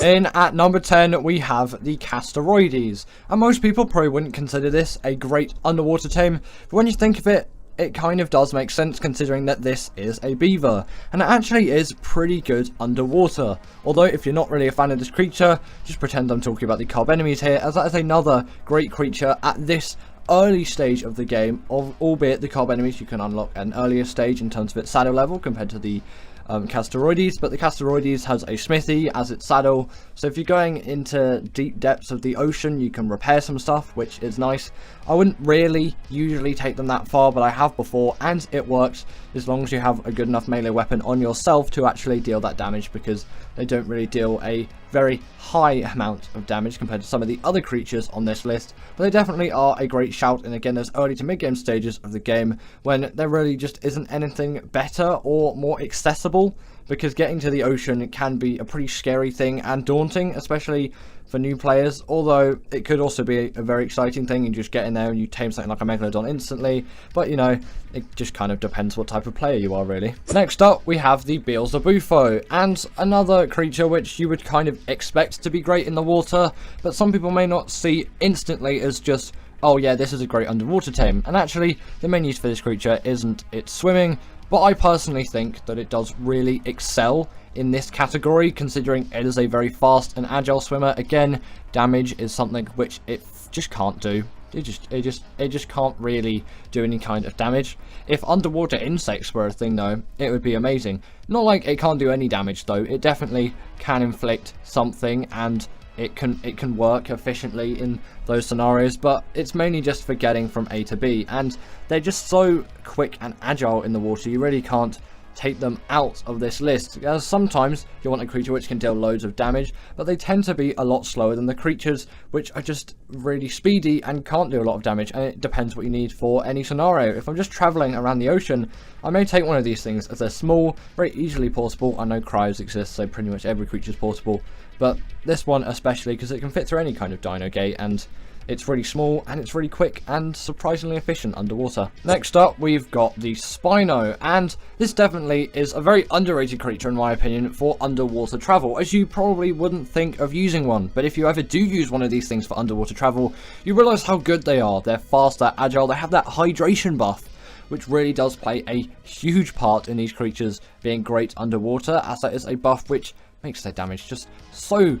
In at number 10, we have the Casteroides, and most people probably wouldn't consider this a great underwater tame, but when you think of it, it kind of does make sense considering that this is a beaver, and it actually is pretty good underwater. Although if you're not really a fan of this creature, just pretend I'm talking about the carb enemies here, as that is another great creature at this early stage of the game, albeit the carb enemies you can unlock at an earlier stage in terms of its saddle level compared to the Casteroides, but the Casteroides has a smithy as its saddle, so if you're going into deep depths of the ocean you can repair some stuff, which is nice. I wouldn't really usually take them that far, but I have before, and it works as long as you have a good enough melee weapon on yourself to actually deal that damage, because they don't really deal a very high amount of damage compared to some of the other creatures on this list, but they definitely are a great shout in, again, those early to mid game stages of the game when there really just isn't anything better or more accessible, because getting to the ocean can be a pretty scary thing and daunting, especially for new players, although it could also be a very exciting thing. You just get in there and you tame something like a Megalodon instantly, but you know, it just kind of depends what type of player you are, really. Next up, we have the Beelzebufo, and another creature which you would kind of expect to be great in the water, but some people may not see instantly as just, oh yeah, this is a great underwater tame, and actually the main use for this creature isn't its swimming, but I personally think that it does really excel in this category, considering it is a very fast and agile swimmer. Again, damage is something which it just can't do. It just can't really do any kind of damage. If underwater insects were a thing though, it would be amazing. Not like it can't do any damage though, it definitely can inflict something, and it can work efficiently in those scenarios, but it's mainly just for getting from A to B, and they're just so quick and agile in the water, you really can't take them out of this list, as sometimes you want a creature which can deal loads of damage, but they tend to be a lot slower than the creatures which are just really speedy and can't do a lot of damage, and it depends what you need for any scenario. If I'm just traveling around the ocean, I may take one of these things as they're small, very easily portable. I know cryos exist, so pretty much every creature is portable, but this one especially because it can fit through any kind of dino gate, and it's really small, and it's really quick and surprisingly efficient underwater. Next up, we've got the Spino, and this definitely is a very underrated creature in my opinion for underwater travel, as you probably wouldn't think of using one, but if you ever do use one of these things for underwater travel, you realise how good they are. They're fast, they're agile, they have that hydration buff, which really does play a huge part in these creatures being great underwater, as that is a buff which makes their damage just so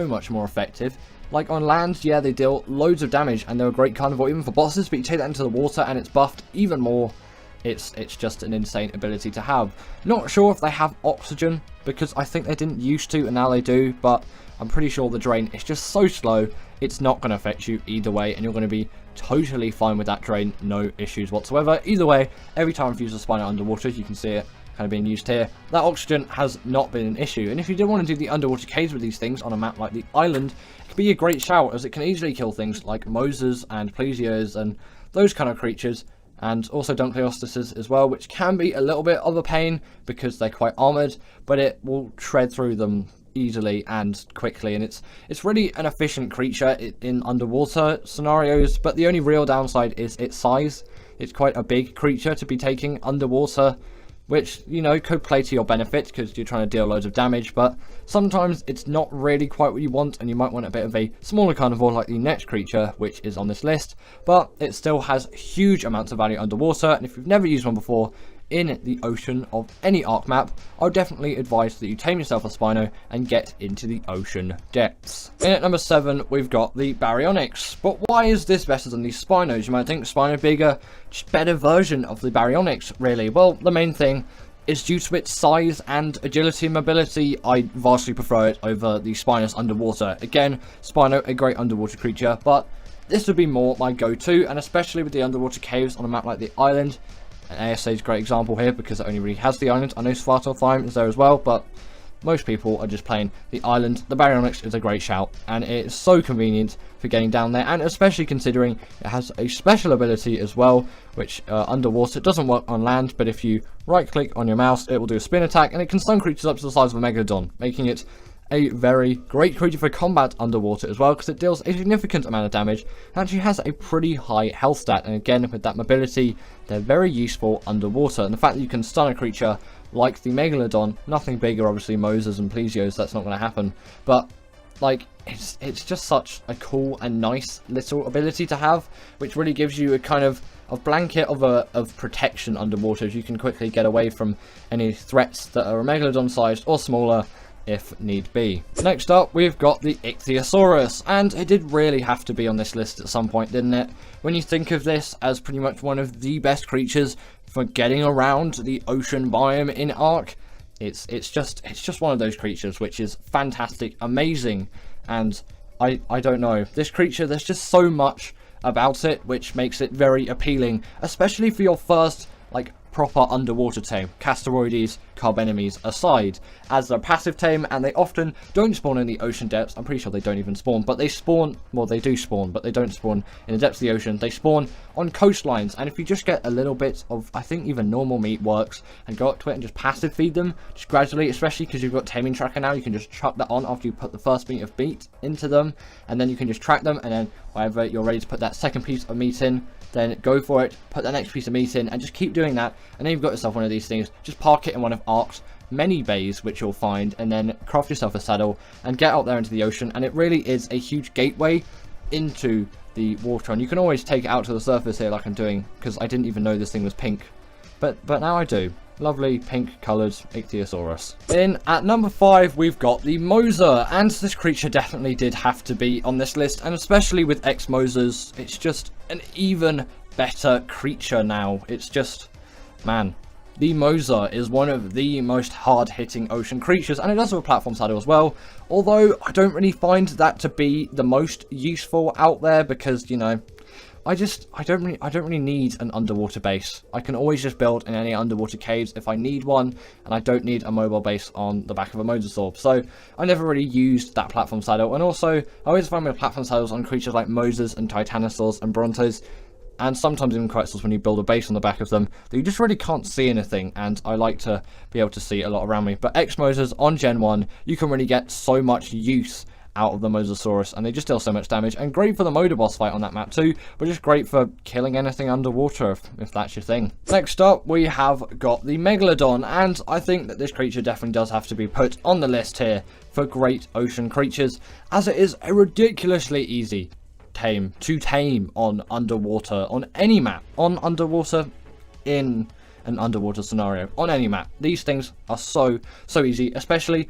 much more effective. Like on land, yeah, they deal loads of damage and they're a great carnivore even for bosses, but you take that into the water and it's buffed even more. It's just an insane ability to have. Not sure if they have oxygen, because I think they didn't used to and now they do, but I'm pretty sure the drain is just so slow, it's not going to affect you either way, and you're going to be totally fine with that drain, no issues whatsoever. Either way, every time I've used a Spino underwater, you can see it kind of being used here, that oxygen has not been an issue. And if you did want to do the underwater caves with these things on a map like the island, it could be a great shout, as it can easily kill things like Moses and Plesios and those kind of creatures, and also Dunkleostises as well, which can be a little bit of a pain because they're quite armored, but it will shred through them easily and quickly, and it's really an efficient creature in underwater scenarios, but the only real downside is its size. It's quite a big creature to be taking underwater, which, you know, could play to your benefit because you're trying to deal loads of damage, but sometimes it's not really quite what you want, and you might want a bit of a smaller carnivore like the next creature, which is on this list, but it still has huge amounts of value underwater, and if you've never used one before in the ocean of any Ark map, I would definitely advise that you tame yourself a Spino and get into the ocean depths. In at number 7, we've got the Baryonyx. But why is this better than the Spinos? You might think Spino bigger, just better version of the Baryonyx, really. Well, the main thing is due to its size and agility and mobility. I vastly prefer it over the Spinos underwater. Again, Spino, a great underwater creature, but this would be more my go-to, and especially with the underwater caves on a map like the island. And ASA is a great example here because it only really has the island. I know Svartalfheim is there as well, but most people are just playing the island. The Baryonyx is a great shout, and it is so convenient for getting down there, and especially considering it has a special ability as well, which underwater doesn't work on land, but if you right click on your mouse, it will do a spin attack, and it can stun creatures up to the size of a Megalodon, making it a very great creature for combat underwater as well, because it deals a significant amount of damage and actually has a pretty high health stat. And again, with that mobility, they're very useful underwater, and the fact that you can stun a creature like the Megalodon, nothing bigger, obviously Moses and Plesios, that's not going to happen, but like, it's just such a cool and nice little ability to have, which really gives you a kind of a blanket of protection underwater, as you can quickly get away from any threats that are megalodon sized or smaller if need be. Next up, we've got the Ichthyosaurus, and it did really have to be on this list at some point, didn't it? When you think of this as pretty much one of the best creatures for getting around the ocean biome in Ark, it's just one of those creatures which is fantastic, amazing, and I don't know, this creature, there's just so much about it which makes it very appealing, especially for your first like proper underwater tame, Casteroides, Carbenemes aside, as they're passive tame and they often don't spawn in the ocean depths. I'm pretty sure they don't even spawn, but they spawn, well, they do spawn, but they don't spawn in the depths of the ocean. They spawn on coastlines, and if you just get a little bit of, I think even normal meat works, and go up to it and just passive feed them, just gradually, especially because you've got taming tracker now, you can just chuck that on after you put the first meat of meat into them, and then you can just track them, and then whenever you're ready to put that second piece of meat in, then go for it, put that next piece of meat in, and just keep doing that, and then you've got yourself one of these things. Just park it in one of Ark's many bays, which you'll find, and then craft yourself a saddle, and get out there into the ocean, and it really is a huge gateway into the water, and you can always take it out to the surface here like I'm doing, because I didn't even know this thing was pink, but now I do. Lovely pink coloured Ichthyosaurus. In at number 5, we've got the Moser, and this creature definitely did have to be on this list, and especially with X-Mosers, it's just an even better creature now. It's just, man, the Moser is one of the most hard-hitting ocean creatures, and it does have a platform saddle as well, although I don't really find that to be the most useful out there, because, you know, I don't really need an underwater base. I can always just build in any underwater caves if I need one, and I don't need a mobile base on the back of a mosasaur. So I never really used that platform saddle, and also I always find my platform saddles on creatures like Mosers and Titanosaurs and Brontos, and sometimes even Quetzals when you build a base on the back of them, that you just really can't see anything, and I like to be able to see a lot around me. But X-Mosers on Gen 1, you can really get so much use out of the Mosasaurus, and they just deal so much damage, and great for the Moda boss fight on that map too, but just great for killing anything underwater if that's your thing. Next up, we have got the Megalodon, and I think that this creature definitely does have to be put on the list here for great ocean creatures, as it is a ridiculously easy tame to tame on underwater, on any map, on underwater, in an underwater scenario, on any map. These things are so easy, especially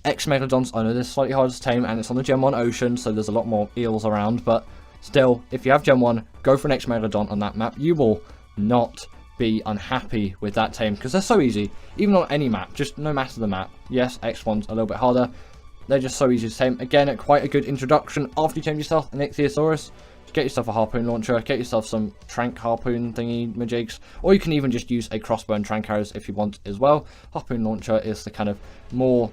X-Megalodons. I know this is slightly harder to tame, and it's on the Gen 1 ocean, so there's a lot more eels around, but still, if you have Gen 1, go for an X-Megalodon on that map. You will not be unhappy with that tame, because they're so easy, even on any map, just no matter the map. Yes, X1's a little bit harder. They're just so easy to tame. Again, quite a good introduction after you tame yourself an Ichthyosaurus. Get yourself a harpoon launcher, get yourself some trank harpoon thingy majigs, or you can even just use a crossbow and trank arrows if you want as well. Harpoon launcher is the kind of more,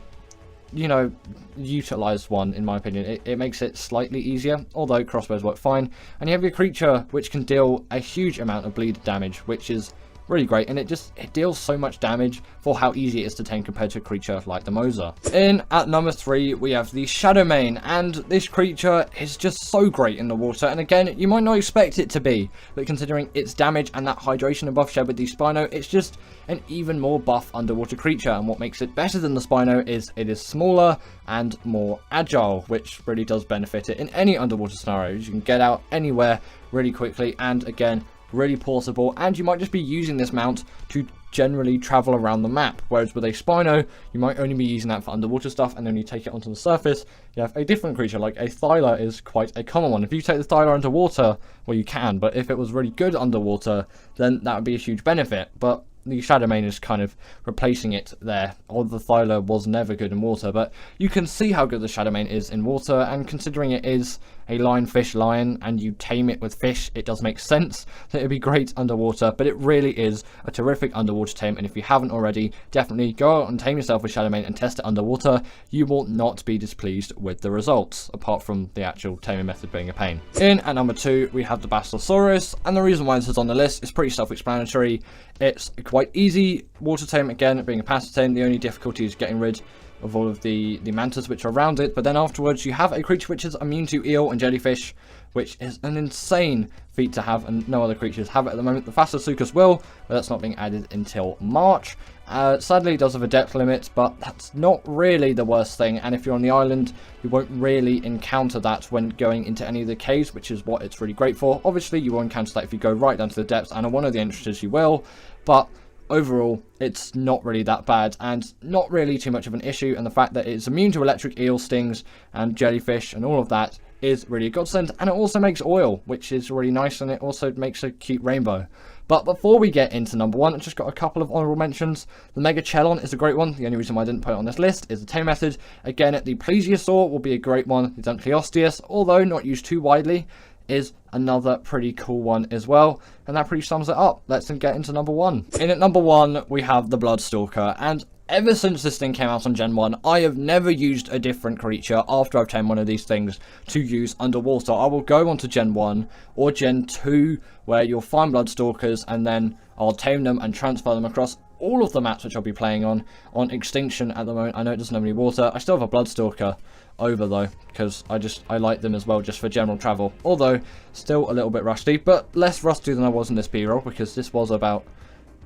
you know, utilized one in my opinion. It makes it slightly easier, although crossbows work fine. And you have your creature which can deal a huge amount of bleed damage, which is really great, and it deals so much damage for how easy it is to tame compared to a creature like the Moser. In at number 3, we have the Shadowmane, and this creature is just so great in the water, and again, you might not expect it to be, but considering its damage and that hydration buff shared with the Spino, it's just an even more buff underwater creature, and what makes it better than the Spino is it is smaller and more agile, which really does benefit it in any underwater scenarios. You can get out anywhere really quickly, and again, really portable, and you might just be using this mount to generally travel around the map, whereas with a Spino, you might only be using that for underwater stuff, and then you take it onto the surface, you have a different creature, like a Thyla is quite a common one. If you take the Thyla underwater, well, you can, but if it was really good underwater, then that would be a huge benefit, but the Shadowmane is kind of replacing it there. Although the Thyla was never good in water, but you can see how good the Shadowmane is in water, and considering it is a lionfish lion and you tame it with fish, it does make sense that it'd be great underwater, but it really is a terrific underwater tame, and if you haven't already, definitely go out and tame yourself with Shadowmane and test it underwater. You will not be displeased with the results, apart from the actual taming method being a pain. In at number 2, we have the Basilosaurus, and the reason why this is on the list is pretty self-explanatory. It's quite easy water tame, again, being a passive tame. The only difficulty is getting rid of all of the mantas which are around it, but then afterwards you have a creature which is immune to eel and jellyfish, which is an insane feat to have, and no other creatures have it at the moment. The Phasasuchus will, but that's not being added until March, Sadly, it does have a depth limit, but that's not really the worst thing. And if you're on the island, you won't really encounter that when going into any of the caves, which is what it's really great for. Obviously, you will encounter that if you go right down to the depths, and on one of the entrances you will. But overall, it's not really that bad, and not really too much of an issue. And the fact that it's immune to electric eel stings and jellyfish and all of that is really a godsend. And it also makes oil, which is really nice, and it also makes a cute rainbow. But before we get into number one, I've just got a couple of honourable mentions. The Mega Chelon is a great one. The only reason why I didn't put it on this list is the tame method. Again, the Plesiosaur will be a great one. The Dunkleosteus, although not used too widely, is another pretty cool one as well. And that pretty sums it up. Let's get into number one. In at number one, we have the Bloodstalker. And ever since this thing came out on Gen 1, I have never used a different creature after I've tamed one of these things to use underwater. I will go on to Gen 1 or Gen 2, where you'll find Bloodstalkers, and then I'll tame them and transfer them across all of the maps which I'll be playing on Extinction at the moment. I know it doesn't have any water. I still have a Bloodstalker over though, because I like them as well just for general travel. Although, still a little bit rusty, but less rusty than I was in this B-roll, because this was about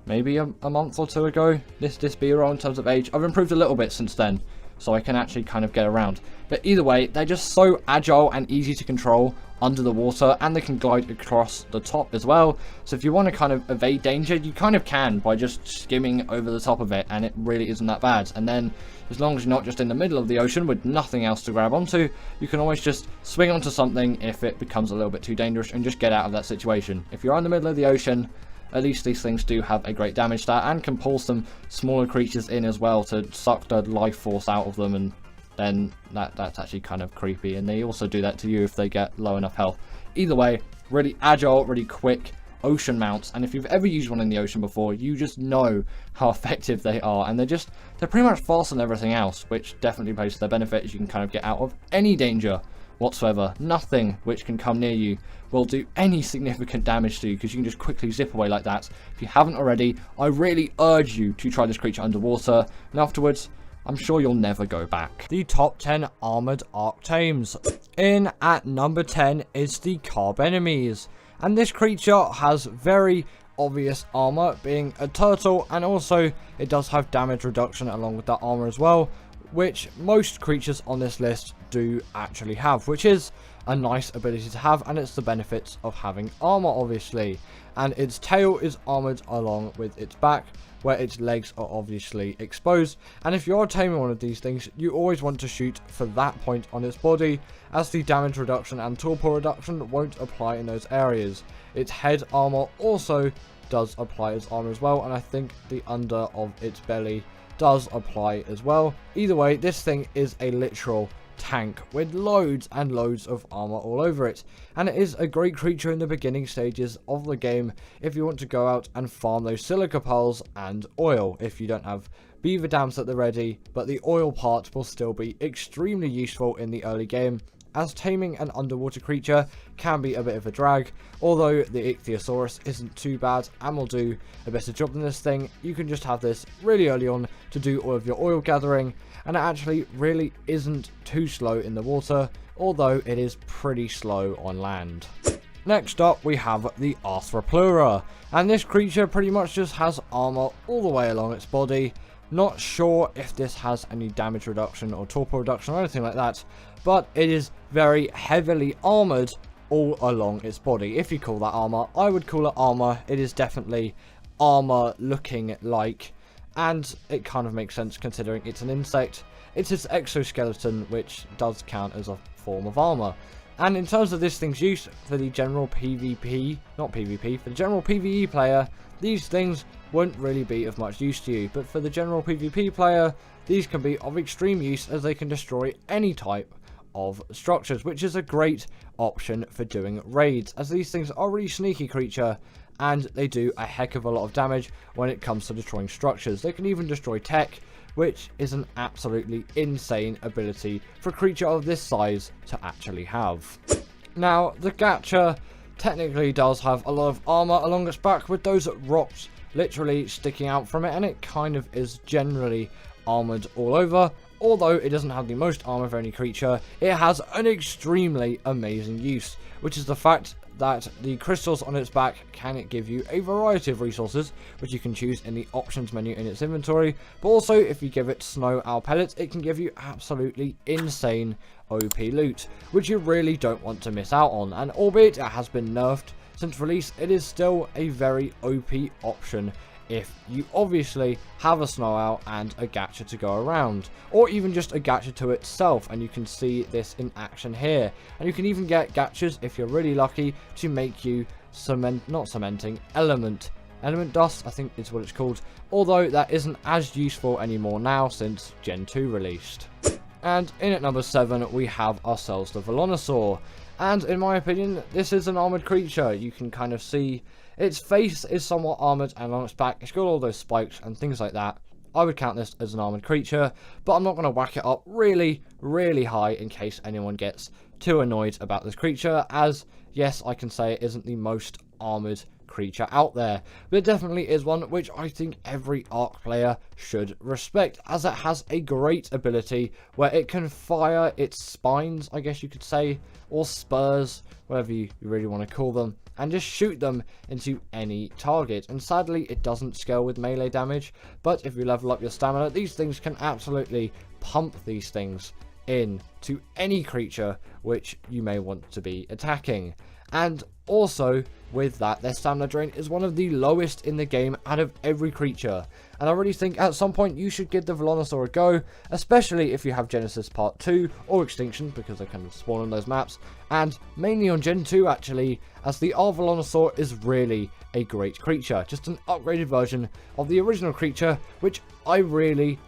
maybe a month or two ago, this B-roll in terms of age. I've improved a little bit since then, so I can actually kind of get around. But either way, they're just so agile and easy to control under the water, and they can glide across the top as well. So if you want to kind of evade danger, you kind of can by just skimming over the top of it, and it really isn't that bad. And then, as long as you're not just in the middle of the ocean with nothing else to grab onto, you can always just swing onto something if it becomes a little bit too dangerous and just get out of that situation. If you're in the middle of the ocean, at least these things do have a great damage stat and can pull some smaller creatures in as well to suck the life force out of them, and then that's actually kind of creepy. And they also do that to you if they get low enough health. Either way, really agile, really quick ocean mounts, and if you've ever used one in the ocean before, you just know how effective they are. And they're pretty much faster than everything else, which definitely plays to their benefit, as you can kind of get out of any danger whatsoever. Nothing which can come near you will do any significant damage to you, because you can just quickly zip away like that. If you haven't already, I really urge you to try this creature underwater, and afterwards, I'm sure you'll never go back. The top 10 Armoured Ark Tames. In at number 10 is the Carb Enemies, and this creature has very obvious armor, being a turtle, and also it does have damage reduction along with that armor as well, which most creatures on this list do actually have, which is a nice ability to have, and it's the benefits of having armor, obviously. And its tail is armored along with its back, where its legs are obviously exposed. And if you're taming one of these things, you always want to shoot for that point on its body, as the damage reduction and torpor reduction won't apply in those areas. Its head armor also does apply as armor as well, and I think the under of its belly does apply as well. Either way, this thing is a literal tank with loads and loads of armor all over it, and it is a great creature in the beginning stages of the game if you want to go out and farm those silica pearls and oil if you don't have beaver dams at the ready. But the oil part will still be extremely useful in the early game, as taming an underwater creature can be a bit of a drag. Although the Ichthyosaurus isn't too bad and will do a better job than this thing, you can just have this really early on to do all of your oil gathering, and it actually really isn't too slow in the water, although it is pretty slow on land. Next up, we have the Arthropleura, and this creature pretty much just has armor all the way along its body. Not sure if this has any damage reduction or torpor reduction or anything like that, but it is very heavily armored all along its body. If you call that armor, I would call it armor. It is definitely armor looking like, and it kind of makes sense considering it's an insect. It's its exoskeleton, which does count as a form of armor. And in terms of this thing's use for the general PvP, not PvP, for the general PvE player, these things won't really be of much use to you. But for the general PvP player, these can be of extreme use, as they can destroy any type of structures, which is a great option for doing raids, as these things are a really sneaky creature, and they do a heck of a lot of damage when it comes to destroying structures. They can even destroy tech, which is an absolutely insane ability for a creature of this size to actually have. Now, the Gacha technically does have a lot of armor along its back, with those rocks literally sticking out from it, and it kind of is generally armored all over. Although it doesn't have the most armor of any creature, it has an extremely amazing use, which is the fact that the crystals on its back can give you a variety of resources, which you can choose in the options menu in its inventory. But also, if you give it snow owl pellets, it can give you absolutely insane OP loot, which you really don't want to miss out on. And albeit it has been nerfed since release, it is still a very OP option if you obviously have a snow owl and a gacha to go around, or even just a gacha to itself. And you can see this in action here, and you can even get gachas if you're really lucky to make you element dust, I think is what it's called, although that isn't as useful anymore now since Gen 2 released. And in at number 7 we have ourselves the Velonosaur, and in my opinion this is an armoured creature. You can kind of see its face is somewhat armoured, and on its back it's got all those spikes and things like that. I would count this as an armoured creature, but I'm not going to whack it up really high in case anyone gets too annoyed about this creature, as yes, I can say it isn't the most armoured creature out there, but it definitely is one which I think every Ark player should respect, as it has a great ability where it can fire its spines, I guess you could say, or spurs, whatever you really want to call them, and just shoot them into any target. And sadly it doesn't scale with melee damage, but if you level up your stamina, these things can absolutely pump these things in to any creature which you may want to be attacking. And also, with that, their stamina drain is one of the lowest in the game out of every creature. And I really think at some point you should give the Velonosaur a go, especially if you have Genesis Part 2 or Extinction, because they kind of spawn on those maps. And mainly on Gen 2 actually, as the Velonosaur is really a great creature. Just an upgraded version of the original creature, which I really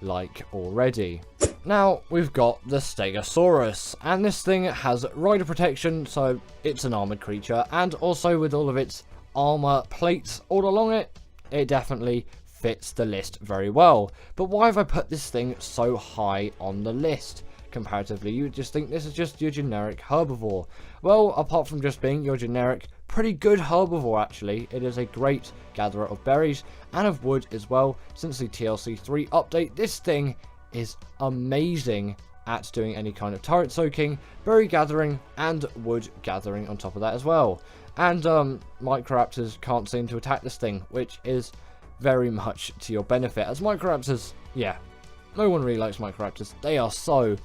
like already. Now, we've got the Stegosaurus, and this thing has rider protection, so it's an armoured creature, and also with all of its armour plates all along it, it definitely fits the list very well. But why have I put this thing so high on the list? Comparatively, you would just think this is just your generic herbivore. Well, apart from just being your generic, pretty good herbivore actually, it is a great gatherer of berries, and of wood as well. Since the TLC 3 update, this thing is amazing at doing any kind of turret soaking, berry gathering, and wood gathering on top of that as well. And Microraptors can't seem to attack this thing, which is very much to your benefit, as Microraptors, yeah, no one really likes Microraptors. They are so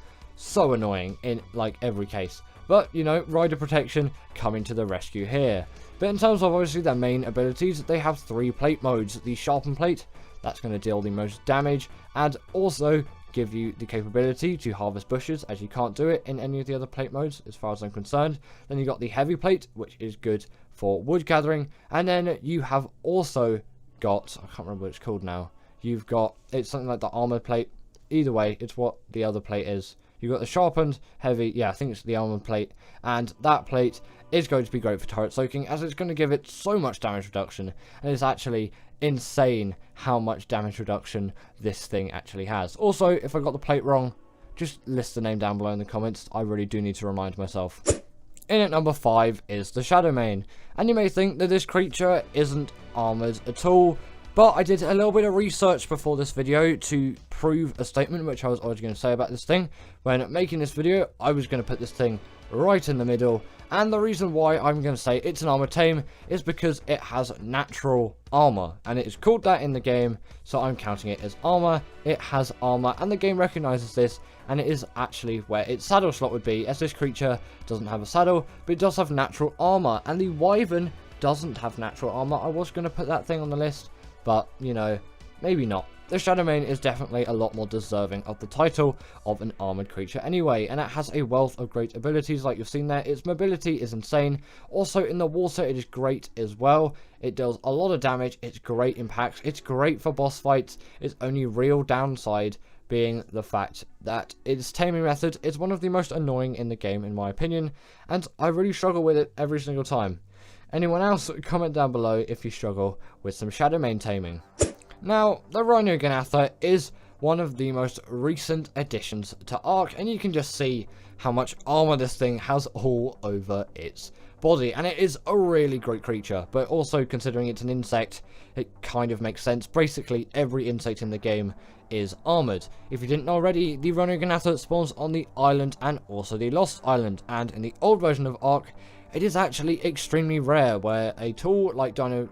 annoying in like every case. But, you know, rider protection coming to the rescue here. But in terms of obviously their main abilities, they have 3 plate modes. The sharpen plate, that's going to deal the most damage, and also give you the capability to harvest bushes, as you can't do it in any of the other plate modes as far as I'm concerned. Then you got the heavy plate, which is good for wood gathering, and then you have also got, I can't remember what it's called now, you've got, it's something like the armored plate. Either way, it's what the other plate is. You've got the sharpened, heavy, yeah, I think it's the armored plate, and that plate is going to be great for turret soaking, as it's going to give it so much damage reduction, and it's actually insane how much damage reduction this thing actually has. Also, if I got the plate wrong, just list the name down below in the comments. I really do need to remind myself. In at number 5 is the Shadowmane, and you may think that this creature isn't armoured at all, but I did a little bit of research before this video to prove a statement which I was already going to say about this thing. When making this video, I was going to put this thing right in the middle, and the reason why I'm going to say it's an armoured tame is because it has natural armour, and it is called that in the game, so I'm counting it as armour. It has armour, and the game recognises this, and it is actually where its saddle slot would be, as this creature doesn't have a saddle, but it does have natural armour, and the Wyvern doesn't have natural armour. I was going to put that thing on the list, but, you know, maybe not. The Shadowmane is definitely a lot more deserving of the title of an armoured creature anyway, and it has a wealth of great abilities like you've seen there. Its mobility is insane. Also in the water it is great as well. It does a lot of damage, it's great impacts, it's great for boss fights. Its only real downside being the fact that its taming method is one of the most annoying in the game in my opinion, and I really struggle with it every single time. Anyone else, comment down below if you struggle with some Shadowmane taming. Now, the Rhinoganatha is one of the most recent additions to Ark, and you can just see how much armor this thing has all over its body, and it is a really great creature. But also, considering it's an insect, it kind of makes sense. Basically, every insect in the game is armored. If you didn't know already, the Rhinoganatha spawns on the island and also the Lost Island, and in the old version of Ark, it is actually extremely rare where a tool like Dino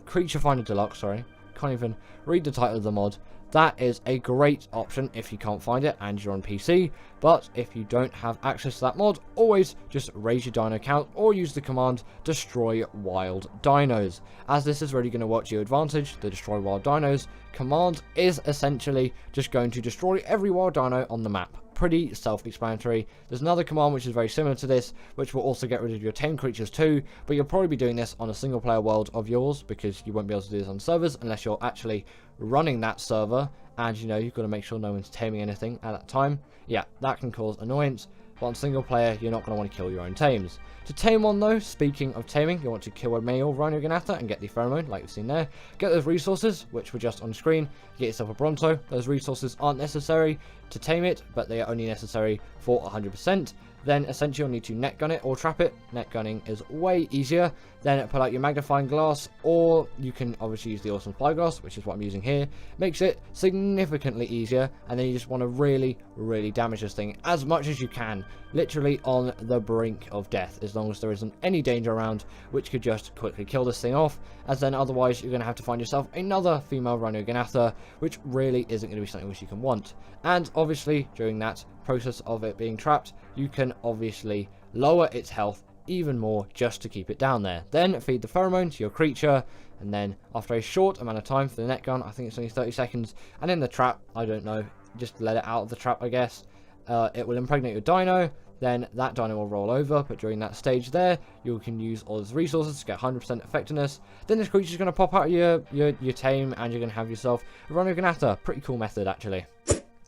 Creature Finder Deluxe, sorry, can't even read the title of the mod. That is a great option if you can't find it and you're on PC, but if you don't have access to that mod, always just raise your dino count or use the command destroy wild dinos, as this is really going to work to your advantage. The destroy wild dinos command is essentially just going to destroy every wild dino on the map. Pretty self-explanatory. There's another command which is very similar to this, which will also get rid of your tame creatures too, but you'll probably be doing this on a single player world of yours, because you won't be able to do this on servers unless you're actually running that server, and you know, you've got to make sure no one's taming anything at that time. Yeah, that can cause annoyance, but on single player, you're not going to want to kill your own tames. To tame one though, speaking of taming, you want to kill a male Rhino Ganatha and get the pheromone, like we've seen there. Get those resources, which were just on screen. Get yourself a Bronto. Those resources aren't necessary to tame it, but they are only necessary for 100%. Then essentially you'll need to net gun it or trap it. Net gunning is way easier. Then pull out your magnifying glass, or you can obviously use the awesome spyglass, which is what I'm using here. Makes it significantly easier, and then you just want to really damage this thing as much as you can, literally on the brink of death, as long as there isn't any danger around, which could just quickly kill this thing off, as then otherwise you're going to have to find yourself another female Rhino Ganatha, which really isn't going to be something which you can want. And obviously during that process of it being trapped, you can obviously lower its health even more just to keep it down there. Then feed the pheromone to your creature, and then after a short amount of time for the net gun, I think it's only 30 seconds, and in the trap, I don't know, just let it out of the trap, I guess. It will impregnate your dino, then that dino will roll over, but during that stage there, you can use all those resources to get 100% effectiveness. Then this creature's going to pop out of your tame, and you're going to have yourself a Rhino Ganatha. Pretty cool method, actually.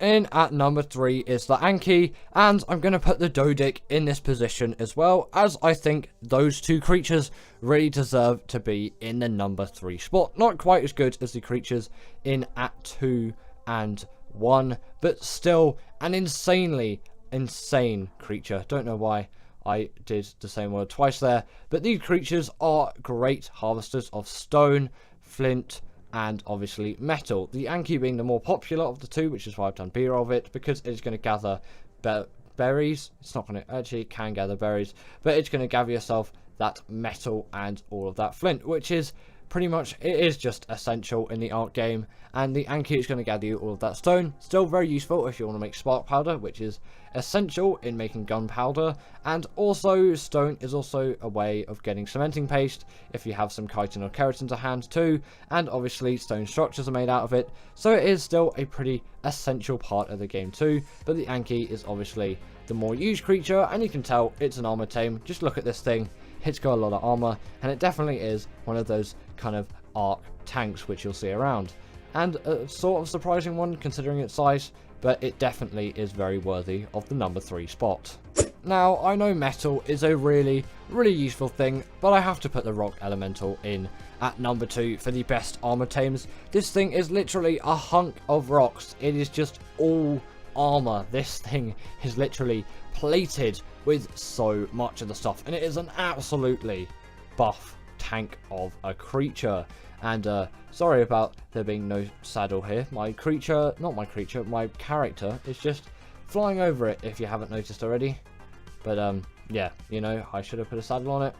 In at number 3 is the Anki, and I'm going to put the Dodic in this position as well, as I think those two creatures really deserve to be in the number 3 spot. Not quite as good as the creatures in at 2 and 1, but still an insanely insane creature. Don't know why I did the same word twice there, but these creatures are great harvesters of stone, flint, and obviously metal. The Anki being the more popular of the two, which is why I've done B-roll of it, because it's going to gather berries. It's not going to, actually it can gather berries, but it's going to gather yourself that metal and all of that flint, which is pretty much, it is just essential in the Ark game. And the Anki is going to gather you all of that stone. Still very useful if you want to make spark powder, which is essential in making gunpowder. And also stone is also a way of getting cementing paste if you have some chitin or keratin to hand too. And obviously stone structures are made out of it, so it is still a pretty essential part of the game too. But the Anki is obviously the more used creature, and you can tell it's an armor tame. Just look at this thing. It's got a lot of armor, and it definitely is one of those kind of Ark tanks which you'll see around. And a sort of surprising one considering its size, but it definitely is very worthy of the number 3 spot. Now, I know metal is a really useful thing, but I have to put the rock elemental in at number 2 for the best armor tames. This thing is literally a hunk of rocks. It is just all armor. This thing is literally plated with so much of the stuff, and it is an absolutely buff tank of a creature. And sorry about there being no saddle here. My character is just flying over it, if you haven't noticed already. But yeah, you know, I should have put a saddle on it.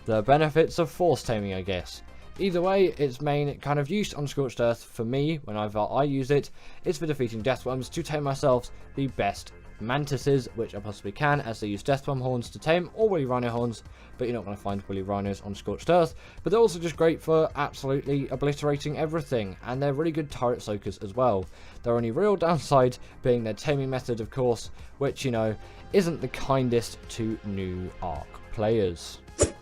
The benefits of force taming, I guess. Either way, its main kind of use on Scorched Earth for me, whenever I use it, is for defeating deathworms to tame myself the best mantises which I possibly can, as they use deathworm horns to tame, or woolly rhino horns, but you're not going to find woolly rhinos on Scorched Earth. But they're also just great for absolutely obliterating everything, and they're really good turret soakers as well. Their only real downside being their taming method, of course, which, you know, isn't the kindest to new Ark players.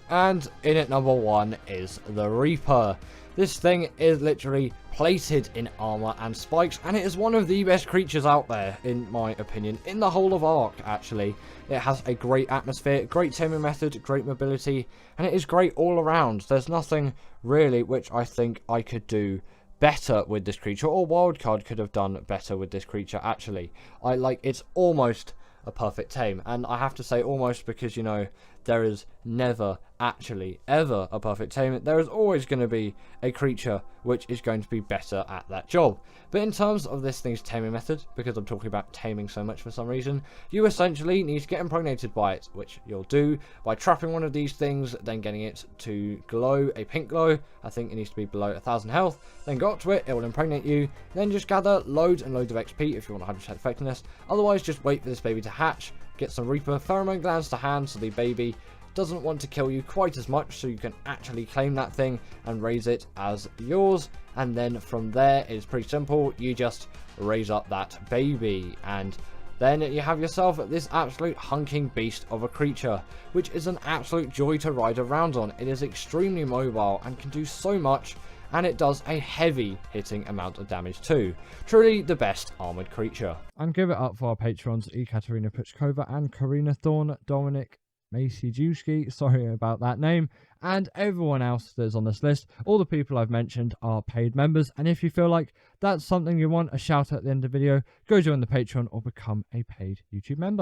And in at number 1 is the Reaper. This thing is literally plated in armor and spikes, and it is one of the best creatures out there, in my opinion, in the whole of Ark, actually. It has a great atmosphere, great taming method, great mobility, and it is great all around. There's nothing really which I think I could do better with this creature, or Wildcard could have done better with this creature, actually. It's almost a perfect tame, and I have to say almost because, you know, there is never actually ever a perfect tame. There is always going to be a creature which is going to be better at that job. But in terms of this thing's taming method, because I'm talking about taming so much for some reason, you essentially need to get impregnated by it, which you'll do by trapping one of these things, then getting it to glow a pink glow. I think it needs to be below 1000 health. Then go up to it, it will impregnate you. Then just gather loads and loads of XP if you want 100% effectiveness. Otherwise, just wait for this baby to hatch, get some Reaper pheromone glands to hand so the baby doesn't want to kill you quite as much, so you can actually claim that thing and raise it as yours. And then from there, it's pretty simple. You just raise up that baby, and then you have yourself this absolute hunking beast of a creature, which is an absolute joy to ride around on. It is extremely mobile and can do so much, and it does a heavy hitting amount of damage too. Truly the best armoured creature. And give it up for our patrons, Ekaterina Puchkova and Karina Thorne, Dominic Maciejewski, sorry about that name, and everyone else that's on this list. All the people I've mentioned are paid members, and if you feel like that's something you want a shout out at the end of the video, go join the Patreon or become a paid YouTube member.